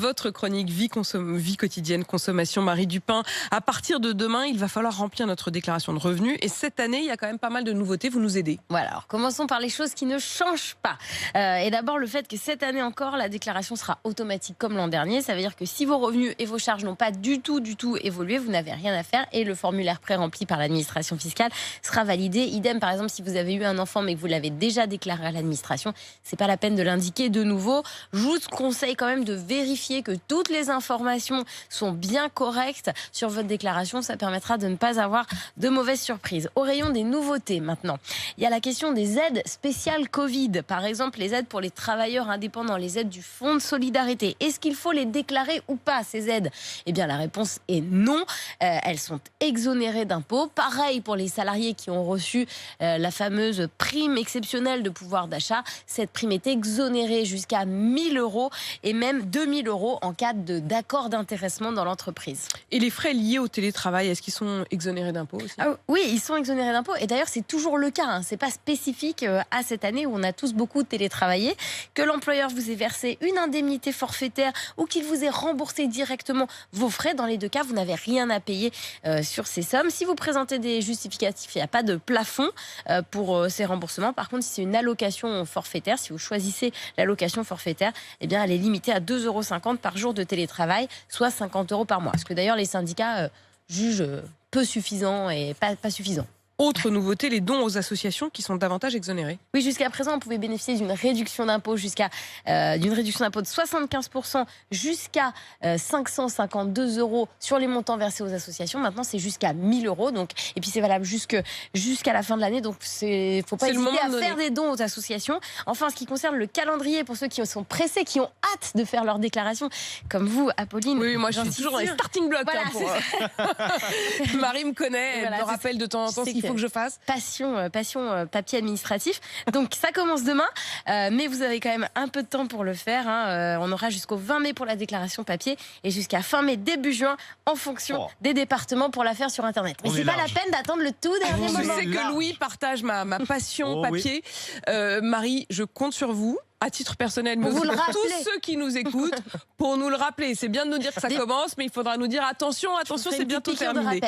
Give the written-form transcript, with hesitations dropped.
votre chronique vie quotidienne, consommation, Marie Dupin. À partir de demain, il va falloir remplir notre déclaration de revenus. Et cette année, il y a quand même pas mal de nouveautés. Vous nous aidez. Voilà, alors commençons par les choses qui ne changent pas. Et d'abord, le fait que cette année encore, la déclaration sera automatique comme l'an dernier. Ça veut dire que si vos revenus et vos charges n'ont pas du tout évolué, vous n'avez rien à faire et le formulaire pré-rempli par l'administration fiscale sera validé. Idem, par exemple, si vous avez eu un enfant mais que vous l'avez déjà déclaré à l'administration, c'est pas la peine de l'indiquer de nouveau. Je vous conseille quand même de vérifier que toutes les informations sont bien correctes sur votre déclaration. Ça permettra de ne pas avoir de mauvaises surprises. Au rayon des nouveautés maintenant, il y a la question des aides spéciales Covid. Par exemple, les aides pour les travailleurs indépendants, les aides du Fonds de solidarité. Est-ce qu'il faut les déclarer ou pas, ces aides? Eh bien, la réponse est non. Elles sont exonérées d'impôts. Pareil pour les salariés qui ont reçu la fameuse prime exceptionnelle de pouvoir d'achat. Cette prime est exonérée jusqu'à 1 000 € et même 2 000 € en cas d'accord d'intéressement dans l'entreprise. Et les frais liés au télétravail, est-ce qu'ils sont exonérés d'impôts aussi? Oui, ils sont exonérés d'impôts. Et d'ailleurs, c'est toujours le cas. Ce n'est pas spécifique à cette année où on a tous beaucoup télétravaillé. Que l'employeur vous ait versé une indemnité forfaitaire ou qu'il vous ait remboursé directement vos frais, dans les deux cas, vous n'avez rien à payer sur ces sommes. Si vous présentez des justificatifs, il n'y a pas de plafond pour ces remboursements. Par contre, si c'est une allocation forfaitaire, si vous choisissez l'allocation forfaitaire, eh bien, elle est limitée à 2,50 € par jour de télétravail, soit 50 € par mois. Ce que d'ailleurs les syndicats jugent peu suffisant et pas suffisant. Autre nouveauté, les dons aux associations qui sont davantage exonérés. Oui, jusqu'à présent, on pouvait bénéficier d'une réduction d'impôt de 75% jusqu'à 552 € sur les montants versés aux associations. Maintenant, c'est jusqu'à 1 000 €. Donc, et puis, c'est valable jusqu'à la fin de l'année. Donc, il ne faut pas hésiter à faire des dons aux associations. Enfin, en ce qui concerne le calendrier, pour ceux qui sont pressés, qui ont hâte de faire leur déclaration, comme vous, Apolline. Oui, moi, je suis toujours dans les starting blocks. Voilà, Marie me connaît, elle me rappelle de temps en temps ce qu'il faut que je fasse. Passion papier administratif. Donc ça commence demain, mais vous avez quand même un peu de temps pour le faire. On aura jusqu'au 20 mai pour la déclaration papier et jusqu'à fin mai, début juin, en fonction des départements pour la faire sur Internet. Mais c'est pas la peine d'attendre le tout dernier moment. Je sais que Louis partage ma passion papier. Marie, je compte sur vous. À titre personnel, mais aussi pour tous ceux qui nous écoutent, pour nous le rappeler. C'est bien de nous dire que ça commence, mais il faudra nous dire attention, c'est bientôt terminé.